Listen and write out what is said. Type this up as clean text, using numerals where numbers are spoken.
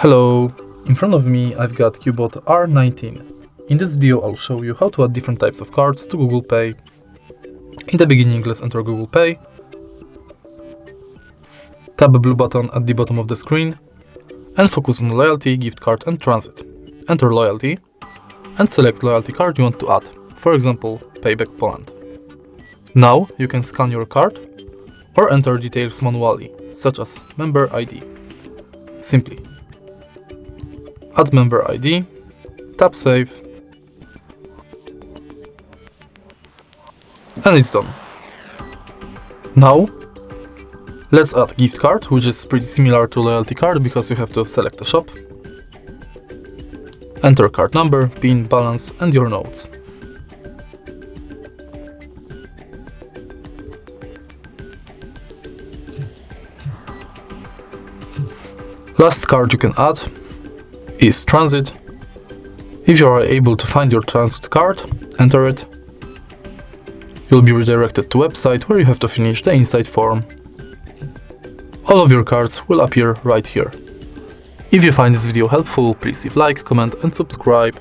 Hello, in front of me I've got CUBOT R19. In this video I'll show you how to add different types of cards to Google Pay. In the beginning, let's enter Google Pay. Tap the blue button at the bottom of the screen and focus on loyalty, gift card and transit. Enter loyalty and select loyalty card you want to add, for example Payback Poland. Now you can scan your card or enter details manually, such as member ID. Simply add member ID, tap save, and it's done. Now let's add gift card, which is pretty similar to loyalty card because you have to select a shop, enter card number, PIN, balance and your notes. Last card you can add is transit. If you are able to find your transit card, enter it. You'll be redirected to a website where you have to finish the inside form. All of your cards will appear right here. If you find this video helpful, please leave a like, comment and subscribe.